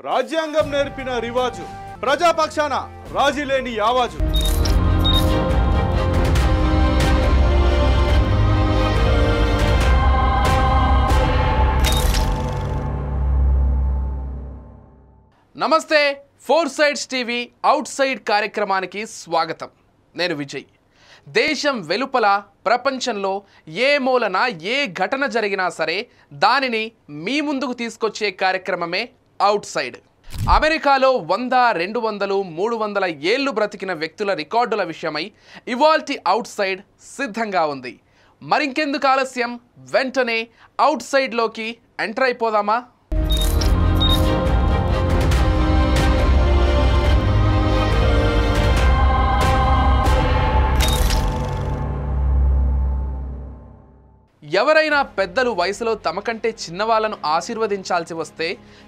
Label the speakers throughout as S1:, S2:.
S1: రాజ్యాంగం నేర్పిన రివాజు ప్రజాపక్షాన రాజీ లేని ఆవాజు.
S2: నమస్తే, four sides TV out side కార్యక్రమానికి స్వాగతం. నేను విజయ్. దేశం వెలుపల ప్రపంచంలో ఏ మూలన ఏ ఘటన జరిగినా సరే దానిని మీ ముందుకు తీసుకొచ్చే కార్యక్రమమే అవుట్ సైడ్. అమెరికాలో 100, 200, 300 ఏళ్లు బ్రతికిన వ్యక్తుల రికార్డుల విషయమై ఇవాల్టి అవుట్ సైడ్ సిద్ధంగా ఉంది. మరింకెందుకు ఆలస్యం, వెంటనే అవుట్ సైడ్లోకి ఎంటర్ అయిపోదామా? ఎవరైనా పెద్దలు వయసులో తమకంటే చిన్నవాళ్లను ఆశీర్వదించాల్సి వస్తే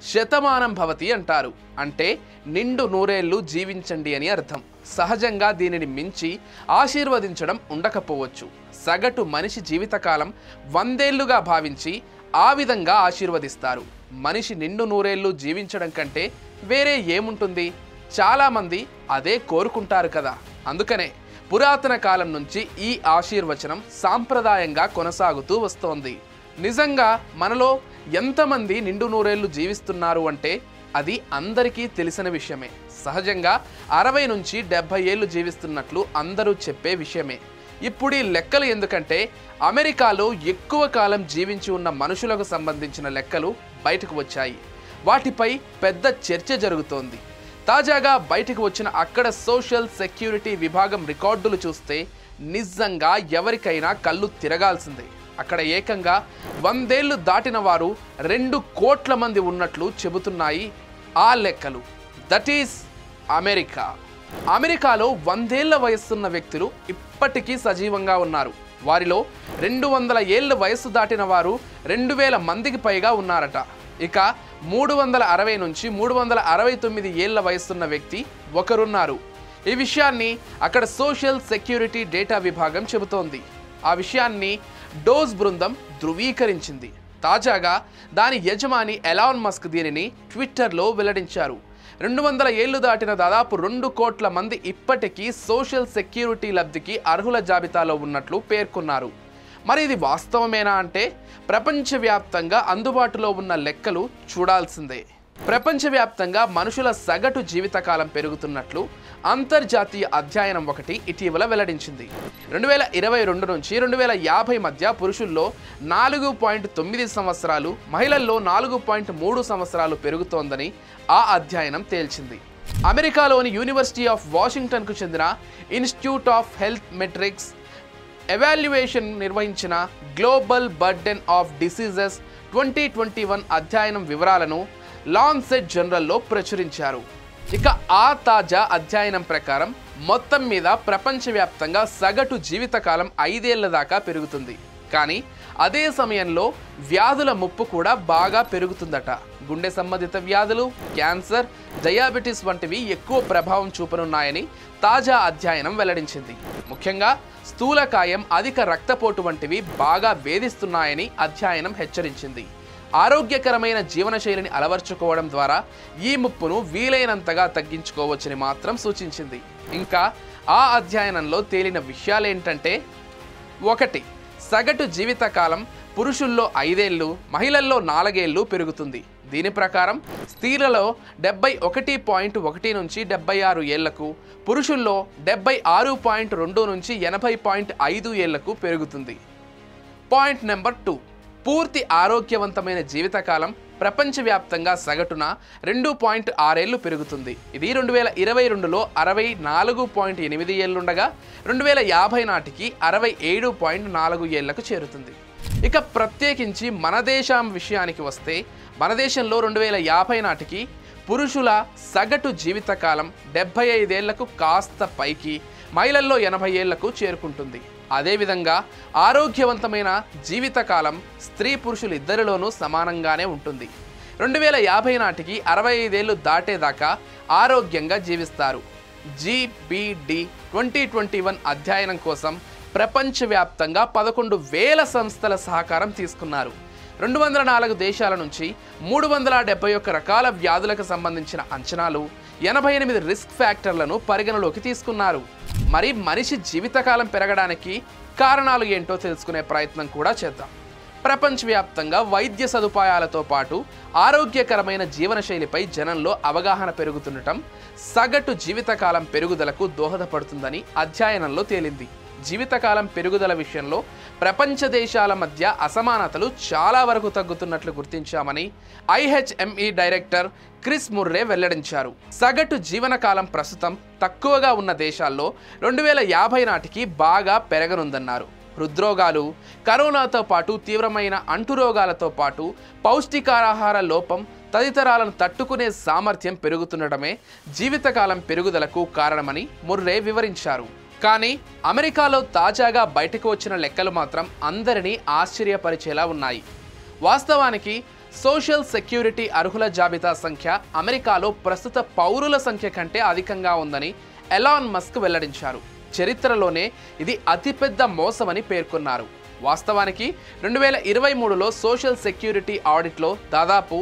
S2: శతమానం భవతి అంటారు. అంటే నిండు నూరేళ్లు జీవించండి అని అర్థం. సహజంగా దీనిని మించి ఆశీర్వదించడం ఉండకపోవచ్చు. సగటు మనిషి జీవితకాలం 100 ఏళ్లుగా భావించి ఆ విధంగా ఆశీర్వదిస్తారు. మనిషి నిండు నూరేళ్లు జీవించడం కంటే వేరే ఏముంటుంది? చాలామంది అదే కోరుకుంటారు కదా. అందుకనే పురాతన కాలం నుంచి ఈ ఆశీర్వచనం సాంప్రదాయంగా కొనసాగుతూ వస్తోంది. నిజంగా మనలో ఎంతమంది నిండు నూరేళ్లు జీవిస్తున్నారు అంటే అది అందరికీ తెలిసిన విషయమే. సహజంగా 60 నుంచి 70 ఏళ్లు జీవిస్తున్నట్లు అందరూ చెప్పే విషయమే. ఇప్పుడు ఈ లెక్కలు ఎందుకంటే అమెరికాలో ఎక్కువ కాలం జీవించి ఉన్న మనుషులకు సంబంధించిన లెక్కలు బయటకు వచ్చాయి. వాటిపై పెద్ద చర్చ జరుగుతోంది. తాజాగా బయటకు వచ్చిన అక్కడ సోషల్ సెక్యూరిటీ విభాగం రికార్డులు చూస్తే నిజంగా ఎవరికైనా కళ్ళు తిరగాల్సిందే. అక్కడ ఏకంగా 100 ఏళ్లు దాటిన వారు 2 కోట్ల మంది ఉన్నట్లు చెబుతున్నాయి ఆ లెక్కలు. That is America. అమెరికాలో 100 ఏళ్ల వయస్సున్న వ్యక్తులు ఇప్పటికీ సజీవంగా ఉన్నారు. వారిలో 200 ఏళ్ల వయస్సు దాటిన వారు 2000 మందికి పైగా ఉన్నారట. ఇక 360 నుంచి 369 ఏళ్ల వయసున్న వ్యక్తి ఒకరున్నారు. ఈ విషయాన్ని అక్కడ సోషల్ సెక్యూరిటీ డేటా విభాగం చెబుతోంది. ఆ విషయాన్ని డోస్ బృందం ధృవీకరించింది. తాజాగా దాని యజమాని ఎలాన్ మస్క్ దీనిని ట్విట్టర్లో వెల్లడించారు. 200 ఏళ్లు దాటిన దాదాపు 2 కోట్ల మంది ఇప్పటికీ సోషల్ సెక్యూరిటీ లబ్ధికి అర్హుల జాబితాలో ఉన్నట్లు పేర్కొన్నారు. మరి ఇది వాస్తవమేనా అంటే ప్రపంచవ్యాప్తంగా అందుబాటులో ఉన్న లెక్కలు చూడాల్సిందే. ప్రపంచవ్యాప్తంగా మనుషుల సగటు జీవితకాలం పెరుగుతున్నట్లు అంతర్జాతీయ అధ్యయనం ఒకటి ఇటీవల వెల్లడించింది. 2022 నుంచి 2050 మధ్య పురుషుల్లో 4.9 సంవత్సరాలు, మహిళల్లో 4.3 సంవత్సరాలు పెరుగుతోందని ఆ అధ్యయనం తేల్చింది. అమెరికాలోని యూనివర్సిటీ ఆఫ్ వాషింగ్టన్కు చెందిన Institute of Health Metrics Evaluation నిర్వహించిన గ్లోబల్ బర్డెన్ ఆఫ్ డిసీజెస్ 2021 అధ్యయనం వివరాలను లాన్సెట్ జర్నల్లో ప్రచురించారు. ఇక ఆ తాజా అధ్యయనం ప్రకారం మొత్తం మీద ప్రపంచవ్యాప్తంగా సగటు జీవితకాలం 5 ఏళ్ల దాకా పెరుగుతుంది. కానీ అదే సమయంలో వ్యాధుల ముప్పు కూడా బాగా పెరుగుతుందట. గుండె సంబంధిత వ్యాధులు, క్యాన్సర్, డయాబెటీస్ వంటివి ఎక్కువ ప్రభావం చూపనున్నాయని తాజా అధ్యయనం వెల్లడించింది. ముఖ్యంగా స్థూలకాయం, అధిక రక్తపోటు వంటివి బాగా వేధిస్తున్నాయని అధ్యయనం హెచ్చరించింది. ఆరోగ్యకరమైన జీవనశైలిని అలవర్చుకోవడం ద్వారా ఈ ముప్పును వీలైనంతగా తగ్గించుకోవచ్చని మాత్రం సూచించింది. ఇంకా ఆ అధ్యయనంలో తేలిన విషయాలేంటంటే, 1. సగటు జీవితకాలం పురుషుల్లో 5 ఏళ్లు, మహిళల్లో 4 ఏళ్లు పెరుగుతుంది. దీని ప్రకారం స్త్రీలలో 71.1 నుంచి 76 ఏళ్లకు, పురుషుల్లో 76.2 నుంచి 80.5 ఏళ్లకు పెరుగుతుంది. Point number 2. పూర్తి ఆరోగ్యవంతమైన జీవితకాలం ప్రపంచవ్యాప్తంగా సగటున 2.6 ఏళ్లు పెరుగుతుంది. ఇది 2022లో 64.8 ఏళ్లుండగా 2050 నాటికి 67.4 ఏళ్లకు చేరుతుంది. ఇక ప్రత్యేకించి మన దేశం విషయానికి వస్తే మన దేశంలో 2050 నాటికి పురుషుల సగటు జీవితకాలం 75 ఏళ్లకు కాస్త పైకి, మహిళల్లో 80 ఏళ్లకు చేరుకుంటుంది. అదేవిధంగా ఆరోగ్యవంతమైన జీవితకాలం స్త్రీ పురుషులు ఇద్దరిలోనూ సమానంగానే ఉంటుంది. 2050 నాటికి 65 ఏళ్లు దాటేదాకా ఆరోగ్యంగా జీవిస్తారు. GBD 2021 అధ్యయనం కోసం ప్రపంచవ్యాప్తంగా 11,000 సంస్థల సహకారం తీసుకున్నారు. 204 దేశాల నుంచి 371 రకాల వ్యాధులకు సంబంధించిన అంచనాలు, 88 రిస్క్ ఫ్యాక్టర్లను పరిగణలోకి తీసుకున్నారు. మరి మనిషి జీవితకాలం పెరగడానికి కారణాలు ఏంటో తెలుసుకునే ప్రయత్నం కూడా చేద్దాం. ప్రపంచవ్యాప్తంగా వైద్య సదుపాయాలతో పాటు ఆరోగ్యకరమైన జీవనశైలిపై జనంలో అవగాహన పెరుగుతుండటం సగటు జీవితకాలం పెరుగుదలకు దోహదపడుతుందని అధ్యయనంలో తేలింది. జీవితకాలం పెరుగుదల విషయంలో ప్రపంచ దేశాల మధ్య అసమానతలు చాలా వరకు తగ్గుతున్నట్లు గుర్తించామని IHME డైరెక్టర్ క్రిస్ ముర్రే వెల్లడించారు. సగటు జీవనకాలం ప్రస్తుతం తక్కువగా ఉన్న దేశాల్లో 2050 నాటికి బాగా పెరగనుందన్నారు. హృద్రోగాలు, కరోనాతో పాటు తీవ్రమైన అంటురోగాలతో పాటు పౌష్టికాహార లోపం తదితరాలను తట్టుకునే సామర్థ్యం పెరుగుతుండటమే జీవితకాలం పెరుగుదలకు కారణమని ముర్రే వివరించారు. కానీ అమెరికాలో తాజాగా బయటకు వచ్చిన లెక్కలు మాత్రం అందరినీ ఆశ్చర్యపరిచేలా ఉన్నాయి. వాస్తవానికి సోషల్ సెక్యూరిటీ అర్హుల జాబితా సంఖ్య అమెరికాలో ప్రస్తుత పౌరుల సంఖ్య కంటే అధికంగా ఉందని ఎలాన్ మస్క్ వెల్లడించారు. చరిత్రలోనే ఇది అతిపెద్ద మోసమని పేర్కొన్నారు. వాస్తవానికి 2023లో సోషల్ సెక్యూరిటీ ఆడిట్లో దాదాపు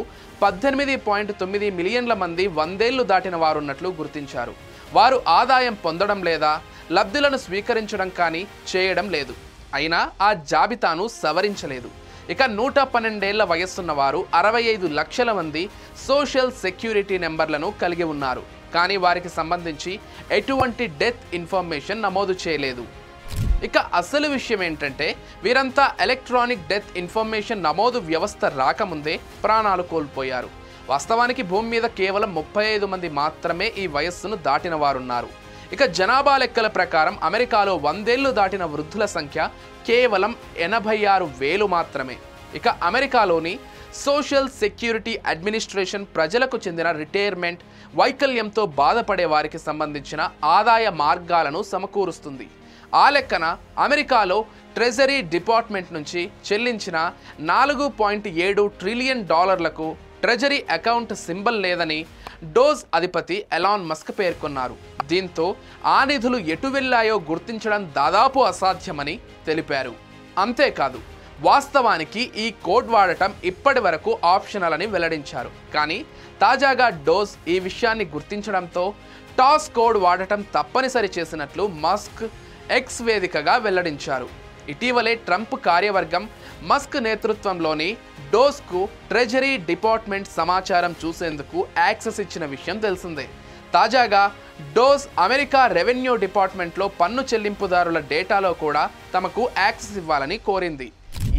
S2: 18.9 మిలియన్ల మంది 100 ఏళ్లు దాటిన వారున్నట్లు గుర్తించారు. వారు ఆదాయం పొందడం లేదా లబ్ధులను స్వీకరించడం కానీ చేయడం లేదు. అయినా ఆ జాబితాను సవరించలేదు. ఇక 112 ఏళ్ల వయస్సున్న వారు 65 లక్షల మంది సోషల్ సెక్యూరిటీ నెంబర్లను కలిగి ఉన్నారు. కానీ వారికి సంబంధించి ఎటువంటి డెత్ ఇన్ఫర్మేషన్ నమోదు చేయలేదు. ఇక అసలు విషయం ఏంటంటే వీరంతా ఎలక్ట్రానిక్ డెత్ ఇన్ఫర్మేషన్ నమోదు వ్యవస్థ రాకముందే ప్రాణాలు కోల్పోయారు. వాస్తవానికి భూమి మీద కేవలం 35 మంది మాత్రమే ఈ వయస్సును దాటిన వారున్నారు. ఇక జనాభా లెక్కల ప్రకారం అమెరికాలో 100 ఏళ్లు దాటిన వృద్ధుల సంఖ్య కేవలం 86,000 మాత్రమే. ఇక అమెరికాలోని సోషల్ సెక్యూరిటీ అడ్మినిస్ట్రేషన్ ప్రజలకు చెందిన రిటైర్మెంట్, వైకల్యంతో బాధపడే వారికి సంబంధించిన ఆదాయ మార్గాలను సమకూరుస్తుంది. ఆ లెక్కన అమెరికాలో ట్రెజరీ డిపార్ట్మెంట్ నుంచి చెల్లించిన $4.7 ట్రిలియన్ ట్రెజరీ అకౌంట్ సింబల్ లేదని డోజ్ అధిపతి ఎలాన్ మస్క్ పేర్కొన్నారు. దీంతో ఆ నిధులు ఎటు వెళ్లాయో గుర్తించడం దాదాపు అసాధ్యమని తెలిపారు. అంతేకాదు, వాస్తవానికి ఈ కోడ్ వాడటం ఇప్పటి వరకు ఆప్షనల్ అని వెల్లడించారు. కానీ తాజాగా డోజ్ ఈ విషయాన్ని గుర్తించడంతో టాస్ కోడ్ వాడటం తప్పనిసరి చేసినట్లు మస్క్ ఎక్స్ వేదికగా వెల్లడించారు. ఇటీవలే ట్రంప్ కార్యవర్గం మస్క్ నేతృత్వంలోని డోజ్కు ట్రెజరీ డిపార్ట్మెంట్ సమాచారం చూసేందుకు యాక్సెస్ ఇచ్చిన విషయం తెలిసిందే. తాజాగా డోజ్ అమెరికా రెవెన్యూ డిపార్ట్మెంట్లో పన్ను చెల్లింపుదారుల డేటాలో కూడా తమకు యాక్సెస్ ఇవ్వాలని కోరింది.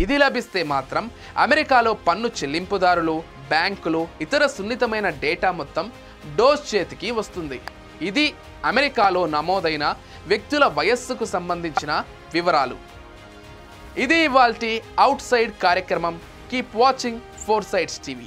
S2: ఇది లభిస్తే మాత్రం అమెరికాలో పన్ను చెల్లింపుదారులు, బ్యాంకులు, ఇతర సున్నితమైన డేటా మొత్తం డోజ్ చేతికి వస్తుంది. ఇది అమెరికాలో నమోదైన వ్యక్తుల వయస్సుకు సంబంధించిన వివరాలు. ఇది ఇవాల్టి అవుట్ సైడ్ కార్యక్రమం. Keep watching 4 Sides TV.